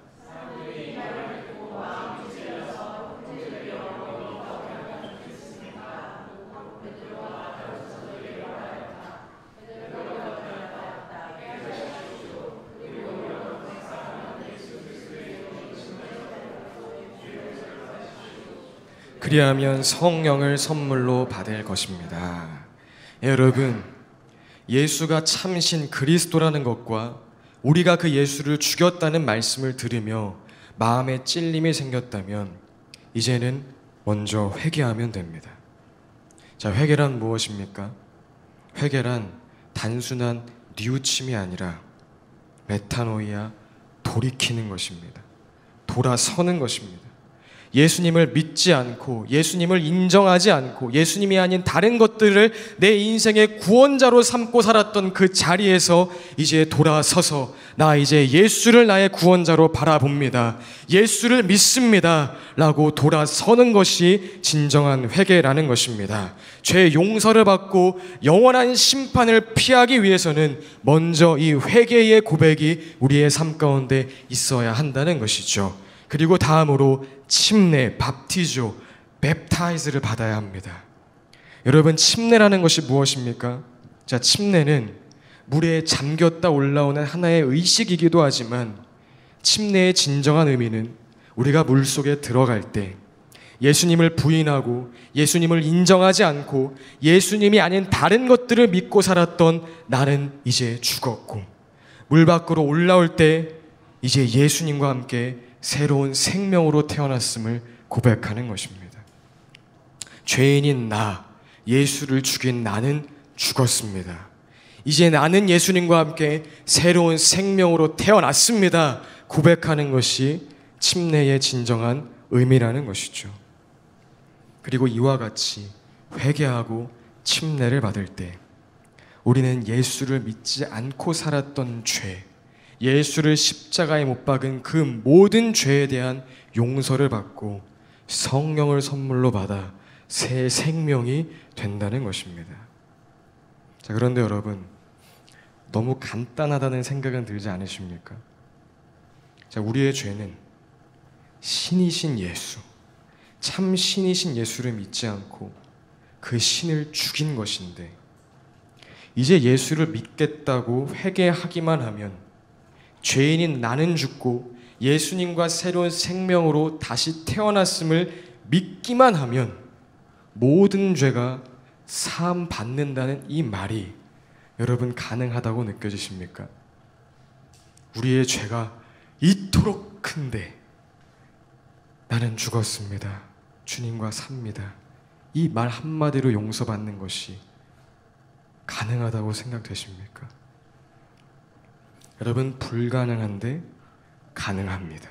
그리하면 성령을 선물로 받을 것입니다. 여러분, 예수가 참신 그리스도라는 것과 우리가 그 예수를 죽였다는 말씀을 들으며 마음에 찔림이 생겼다면 이제는 먼저 회개하면 됩니다. 자, 회개란 무엇입니까? 회개란 단순한 뉘우침이 아니라 메타노이아, 돌이키는 것입니다. 돌아서는 것입니다. 예수님을 믿지 않고 예수님을 인정하지 않고 예수님이 아닌 다른 것들을 내 인생의 구원자로 삼고 살았던 그 자리에서 이제 돌아서서 나 이제 예수를 나의 구원자로 바라봅니다. 예수를 믿습니다. 라고 돌아서는 것이 진정한 회개라는 것입니다. 죄 용서를 받고 영원한 심판을 피하기 위해서는 먼저 이 회개의 고백이 우리의 삶 가운데 있어야 한다는 것이죠. 그리고 다음으로 침례, 밥티조, 웹타이즈를 받아야 합니다. 여러분, 침례라는 것이 무엇입니까? 자, 침례는 물에 잠겼다 올라오는 하나의 의식이기도 하지만 침례의 진정한 의미는 우리가 물속에 들어갈 때 예수님을 부인하고 예수님을 인정하지 않고 예수님이 아닌 다른 것들을 믿고 살았던 나는 이제 죽었고 물 밖으로 올라올 때 이제 예수님과 함께 새로운 생명으로 태어났음을 고백하는 것입니다. 죄인인 나, 예수를 죽인 나는 죽었습니다. 이제 나는 예수님과 함께 새로운 생명으로 태어났습니다. 고백하는 것이 침례의 진정한 의미라는 것이죠. 그리고 이와 같이 회개하고 침례를 받을 때 우리는 예수를 믿지 않고 살았던 죄, 예수를 십자가에 못 박은 그 모든 죄에 대한 용서를 받고 성령을 선물로 받아 새 생명이 된다는 것입니다. 자, 그런데 여러분, 너무 간단하다는 생각은 들지 않으십니까? 자, 우리의 죄는 신이신 예수, 참 신이신 예수를 믿지 않고 그 신을 죽인 것인데 이제 예수를 믿겠다고 회개하기만 하면 죄인인 나는 죽고 예수님과 새로운 생명으로 다시 태어났음을 믿기만 하면 모든 죄가 사함 받는다는 이 말이 여러분 가능하다고 느껴지십니까? 우리의 죄가 이토록 큰데 나는 죽었습니다. 주님과 삽니다. 이 말 한마디로 용서받는 것이 가능하다고 생각되십니까? 여러분, 불가능한데 가능합니다.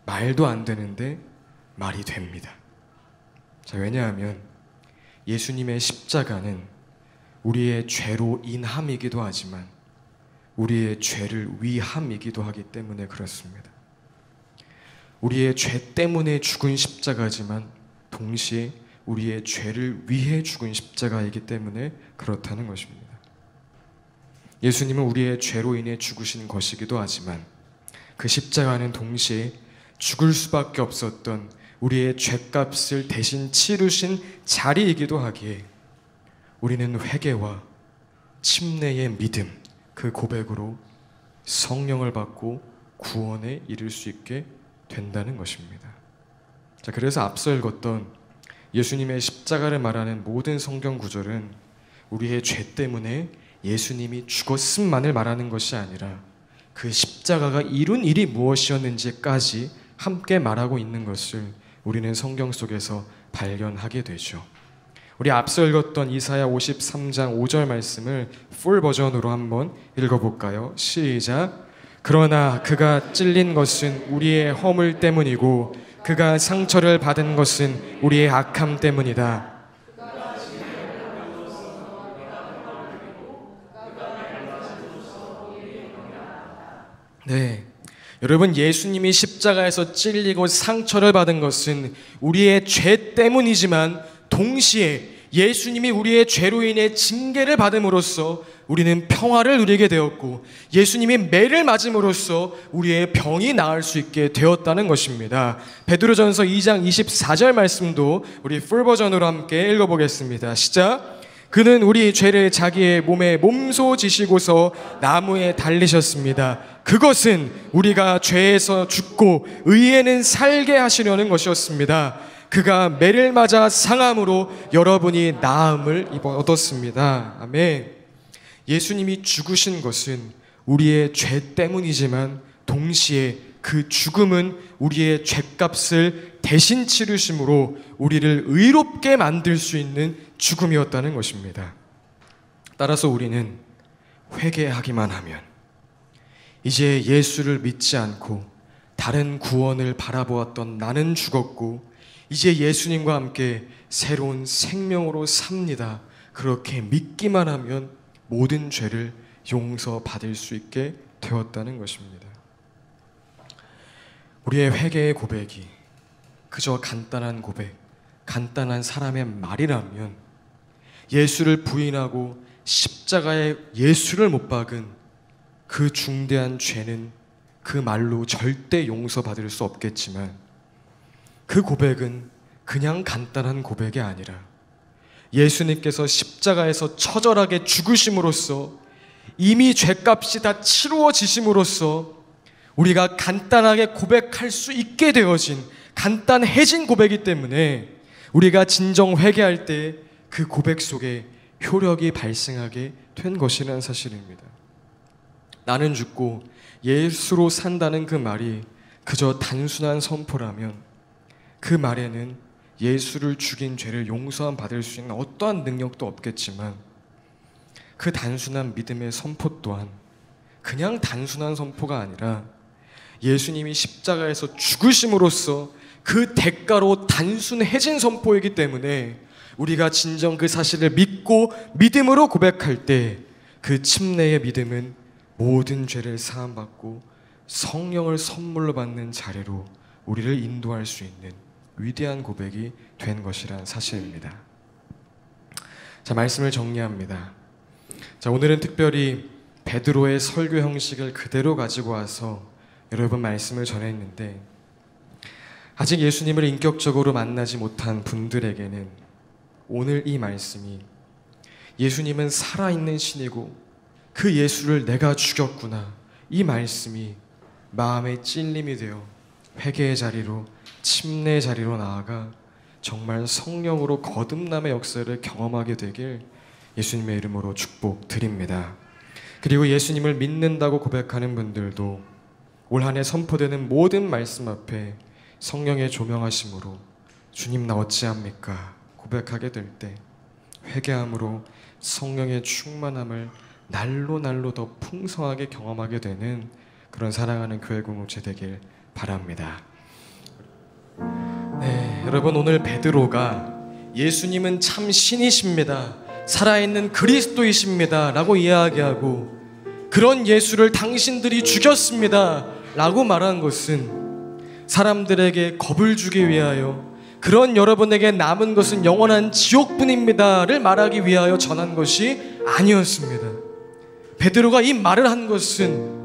말도 안 되는데 말이 됩니다. 자, 왜냐하면 예수님의 십자가는 우리의 죄로 인함이기도 하지만 우리의 죄를 위함이기도 하기 때문에 그렇습니다. 우리의 죄 때문에 죽은 십자가지만 동시에 우리의 죄를 위해 죽은 십자가이기 때문에 그렇다는 것입니다. 예수님은 우리의 죄로 인해 죽으신 것이기도 하지만 그 십자가는 동시에 죽을 수밖에 없었던 우리의 죄값을 대신 치르신 자리이기도 하기에 우리는 회개와 침례의 믿음, 그 고백으로 성령을 받고 구원에 이를 수 있게 된다는 것입니다. 자, 그래서 앞서 읽었던 예수님의 십자가를 말하는 모든 성경 구절은 우리의 죄 때문에 예수님이 죽었음만을 말하는 것이 아니라 그 십자가가 이룬 일이 무엇이었는지까지 함께 말하고 있는 것을 우리는 성경 속에서 발견하게 되죠. 우리 앞서 읽었던 이사야 53장 5절 말씀을 풀 버전으로 한번 읽어볼까요? 시작. 그러나 그가 찔린 것은 우리의 허물 때문이고 그가 상처를 받은 것은 우리의 악함 때문이다. 네, 여러분, 예수님이 십자가에서 찔리고 상처를 받은 것은 우리의 죄 때문이지만 동시에 예수님이 우리의 죄로 인해 징계를 받음으로써 우리는 평화를 누리게 되었고 예수님이 매를 맞음으로써 우리의 병이 나을 수 있게 되었다는 것입니다. 베드로전서 2장 24절 말씀도 우리 풀 버전으로 함께 읽어보겠습니다. 시작. 그는 우리 죄를 자기의 몸에 몸소 지시고서 나무에 달리셨습니다. 그것은 우리가 죄에서 죽고 의에는 살게 하시려는 것이었습니다. 그가 매를 맞아 상함으로 여러분이 나음을 얻었습니다. 아멘. 예수님이 죽으신 것은 우리의 죄 때문이지만 동시에 그 죽음은 우리의 죄값을 대신 치르심으로 우리를 의롭게 만들 수 있는 죽음이었다는 것입니다. 따라서 우리는 회개하기만 하면 이제 예수를 믿지 않고 다른 구원을 바라보았던 나는 죽었고 이제 예수님과 함께 새로운 생명으로 삽니다. 그렇게 믿기만 하면 모든 죄를 용서받을 수 있게 되었다는 것입니다. 우리의 회개의 고백이 그저 간단한 고백, 간단한 사람의 말이라면 예수를 부인하고 십자가에 예수를 못 박은 그 중대한 죄는 그 말로 절대 용서받을 수 없겠지만 그 고백은 그냥 간단한 고백이 아니라 예수님께서 십자가에서 처절하게 죽으심으로써 이미 죄값이 다 치루어지심으로써 우리가 간단하게 고백할 수 있게 되어진 간단해진 고백이기 때문에 우리가 진정 회개할 때 그 고백 속에 효력이 발생하게 된 것이라는 사실입니다. 나는 죽고 예수로 산다는 그 말이 그저 단순한 선포라면 그 말에는 예수를 죽인 죄를 용서함 받을 수 있는 어떠한 능력도 없겠지만 그 단순한 믿음의 선포 또한 그냥 단순한 선포가 아니라 예수님이 십자가에서 죽으심으로써 그 대가로 단순해진 선포이기 때문에 우리가 진정 그 사실을 믿고 믿음으로 고백할 때 그 침례의 믿음은 모든 죄를 사함받고 성령을 선물로 받는 자리로 우리를 인도할 수 있는 위대한 고백이 된 것이란 사실입니다. 자, 말씀을 정리합니다. 자, 오늘은 특별히 베드로의 설교 형식을 그대로 가지고 와서 여러분 말씀을 전했는데 아직 예수님을 인격적으로 만나지 못한 분들에게는 오늘 이 말씀이 예수님은 살아있는 신이고 그 예수를 내가 죽였구나, 이 말씀이 마음의 찔림이 되어 회개의 자리로, 침례의 자리로 나아가 정말 성령으로 거듭남의 역사를 경험하게 되길 예수님의 이름으로 축복드립니다. 그리고 예수님을 믿는다고 고백하는 분들도 올 한 해 선포되는 모든 말씀 앞에 성령의 조명하심으로 주님 나 어찌합니까? 고백하게 될 때 회개함으로 성령의 충만함을 날로 더 풍성하게 경험하게 되는 그런 사랑하는 교회 공동체 되길 바랍니다. 네, 여러분, 오늘 베드로가 예수님은 참 신이십니다, 살아있는 그리스도이십니다 라고 이야기하고 그런 예수를 당신들이 죽였습니다 라고 말한 것은 사람들에게 겁을 주기 위하여 그런 여러분에게 남은 것은 영원한 지옥뿐입니다를 말하기 위하여 전한 것이 아니었습니다. 베드로가 이 말을 한 것은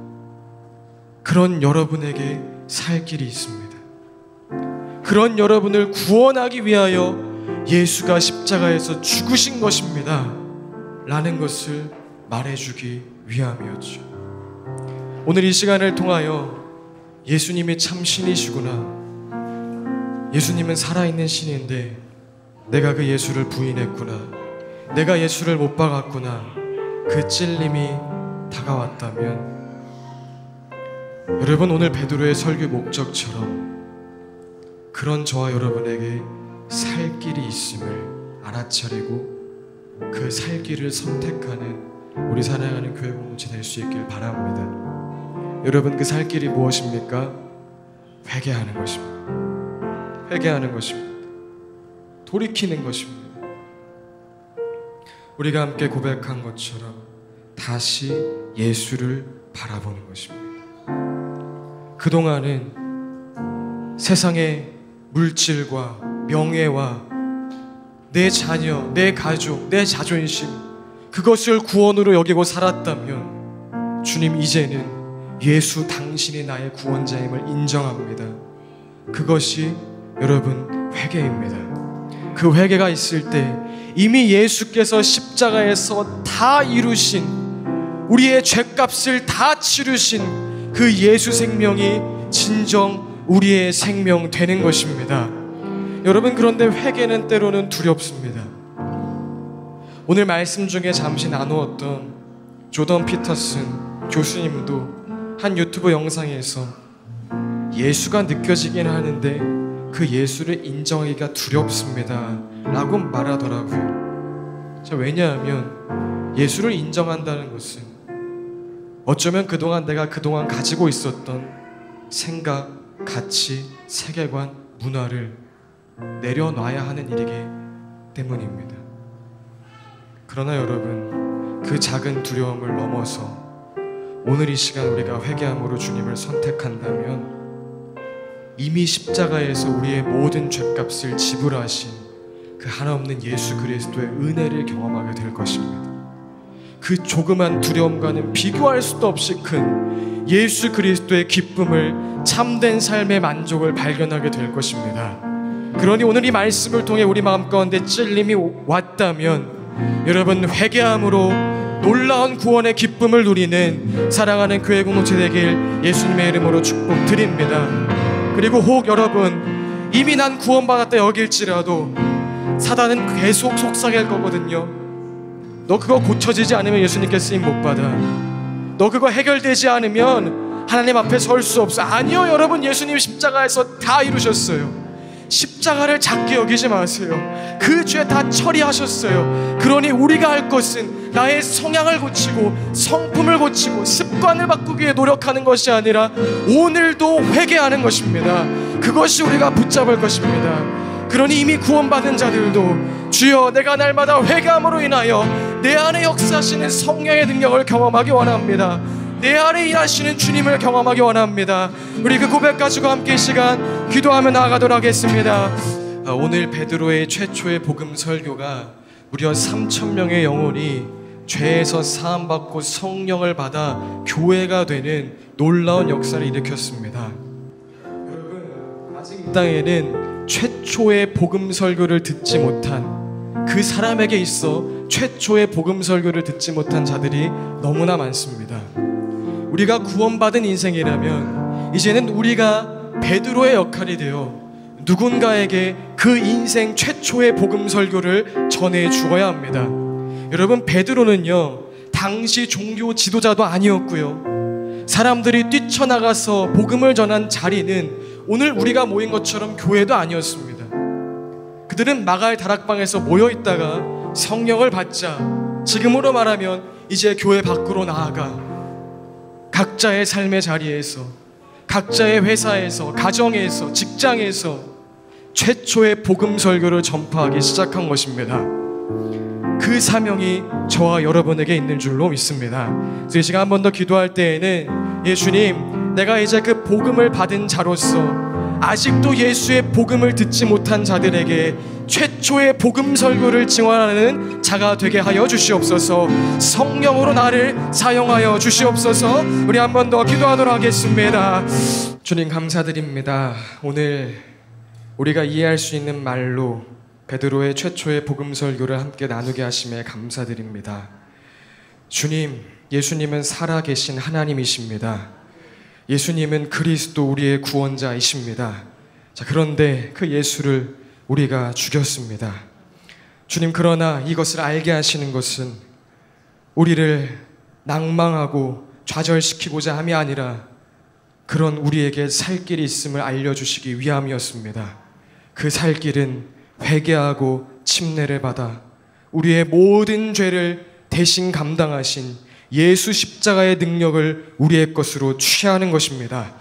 그런 여러분에게 살 길이 있습니다. 그런 여러분을 구원하기 위하여 예수가 십자가에서 죽으신 것입니다 라는 것을 말해주기 위함이었죠. 오늘 이 시간을 통하여 예수님이 참 신이시구나, 예수님은 살아있는 신인데 내가 그 예수를 부인했구나, 내가 예수를 못 박았구나, 그 찔림이 다가왔다면 여러분, 오늘 베드로의 설교 목적처럼 그런 저와 여러분에게 살 길이 있음을 알아차리고 그 살 길을 선택하는 우리 사랑하는 교회 공동체 될 수 있길 바랍니다. 여러분, 그 살 길이 무엇입니까? 회개하는 것입니다. 회개하는 것입니다. 돌이키는 것입니다. 우리가 함께 고백한 것처럼 다시 예수를 바라보는 것입니다. 그동안은 세상의 물질과 명예와 내 자녀, 내 가족, 내 자존심, 그것을 구원으로 여기고 살았다면 주님, 이제는 예수 당신이 나의 구원자임을 인정합니다. 그것이 여러분 회개입니다. 그 회개가 있을 때 이미 예수께서 십자가에서 다 이루신, 우리의 죄값을 다 치르신 그 예수 생명이 진정 우리의 생명 되는 것입니다. 여러분, 그런데 회개는 때로는 두렵습니다. 오늘 말씀 중에 잠시 나누었던 조던 피터슨 교수님도 한 유튜브 영상에서 예수가 느껴지긴 하는데 그 예수를 인정하기가 두렵습니다 라고 말하더라고요. 왜냐하면 예수를 인정한다는 것은 어쩌면 내가 그동안 가지고 있었던 생각, 가치, 세계관, 문화를 내려놔야 하는 일이기 때문입니다. 그러나 여러분, 그 작은 두려움을 넘어서 오늘 이 시간 우리가 회개함으로 주님을 선택한다면 이미 십자가에서 우리의 모든 죄값을 지불하신 그 하나없는 예수 그리스도의 은혜를 경험하게 될 것입니다. 그 조그만 두려움과는 비교할 수도 없이 큰 예수 그리스도의 기쁨을, 참된 삶의 만족을 발견하게 될 것입니다. 그러니 오늘 이 말씀을 통해 우리 마음 가운데 찔림이 왔다면 여러분, 회개함으로 놀라운 구원의 기쁨을 누리는 사랑하는 교회 공동체 되길 예수님의 이름으로 축복드립니다. 그리고 혹 여러분, 이미 난 구원받았다 여길지라도 사단은 계속 속삭일 거거든요. 너 그거 고쳐지지 않으면 예수님께 쓰임 못 받아. 너 그거 해결되지 않으면 하나님 앞에 설 수 없어. 아니요, 여러분, 예수님 십자가에서 다 이루셨어요. 십자가를 작게 여기지 마세요. 그 죄 다 처리하셨어요. 그러니 우리가 할 것은 나의 성향을 고치고 성품을 고치고 습관을 바꾸기 위해 노력하는 것이 아니라 오늘도 회개하는 것입니다. 그것이 우리가 붙잡을 것입니다. 그러니 이미 구원받은 자들도 주여, 내가 날마다 회개함으로 인하여 내 안에 역사하시는 성령의 능력을 경험하기 원합니다. 내 안에 일하시는 주님을 경험하기 원합니다. 우리 그 고백 가지고 함께 이 시간 기도하며 나아가도록 하겠습니다. 오늘 베드로의 최초의 복음 설교가 무려 3,000명의 영혼이 죄에서 사함받고 성령을 받아 교회가 되는 놀라운 역사를 일으켰습니다. 여러분, 아직 이 땅에는 최초의 복음 설교를 듣지 못한, 그 사람에게 있어 최초의 복음 설교를 듣지 못한 자들이 너무나 많습니다. 우리가 구원받은 인생이라면 이제는 우리가 베드로의 역할이 되어 누군가에게 그 인생 최초의 복음 설교를 전해 주어야 합니다. 여러분, 베드로는요, 당시 종교 지도자도 아니었고요, 사람들이 뛰쳐나가서 복음을 전한 자리는 오늘 우리가 모인 것처럼 교회도 아니었습니다. 그들은 마갈 다락방에서 모여있다가 성령을 받자 지금으로 말하면 이제 교회 밖으로 나아가 각자의 삶의 자리에서, 각자의 회사에서, 가정에서, 직장에서 최초의 복음 설교를 전파하기 시작한 것입니다. 그 사명이 저와 여러분에게 있는 줄로 믿습니다. 그래서 이 시간 한 번 더 기도할 때에는 예수님, 내가 이제 그 복음을 받은 자로서 아직도 예수의 복음을 듣지 못한 자들에게 최초의 복음 설교를 증언하는 자가 되게 하여 주시옵소서. 성령으로 나를 사용하여 주시옵소서. 우리 한 번 더 기도하도록 하겠습니다. 주님 감사드립니다. 오늘 우리가 이해할 수 있는 말로 베드로의 최초의 복음 설교를 함께 나누게 하심에 감사드립니다. 주님, 예수님은 살아계신 하나님이십니다. 예수님은 그리스도 우리의 구원자이십니다. 자, 그런데 그 예수를 우리가 죽였습니다. 주님, 그러나 이것을 알게 하시는 것은 우리를 낭망하고 좌절시키고자 함이 아니라 그런 우리에게 살 길이 있음을 알려주시기 위함이었습니다. 그 살 길은 회개하고 침례를 받아 우리의 모든 죄를 대신 감당하신 예수 십자가의 능력을 우리의 것으로 취하는 것입니다.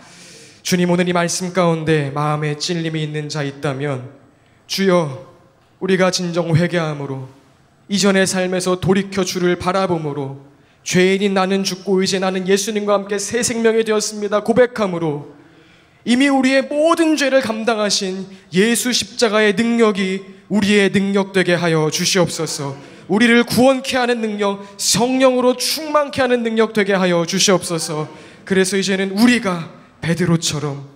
주님, 오늘 이 말씀 가운데 마음에 찔림이 있는 자 있다면 주여, 우리가 진정 회개함으로 이전의 삶에서 돌이켜 주를 바라봄으로 죄인인 나는 죽고 이제 나는 예수님과 함께 새 생명이 되었습니다 고백함으로 이미 우리의 모든 죄를 감당하신 예수 십자가의 능력이 우리의 능력 되게 하여 주시옵소서. 우리를 구원케 하는 능력, 성령으로 충만케 하는 능력 되게 하여 주시옵소서. 그래서 이제는 우리가 베드로처럼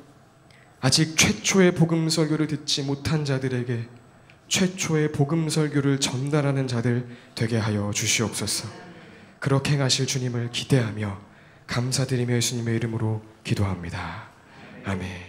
아직 최초의 복음 설교를 듣지 못한 자들에게 최초의 복음 설교를 전달하는 자들 되게 하여 주시옵소서. 그렇게 행하실 주님을 기대하며 감사드리며 예수님의 이름으로 기도합니다. 아멘.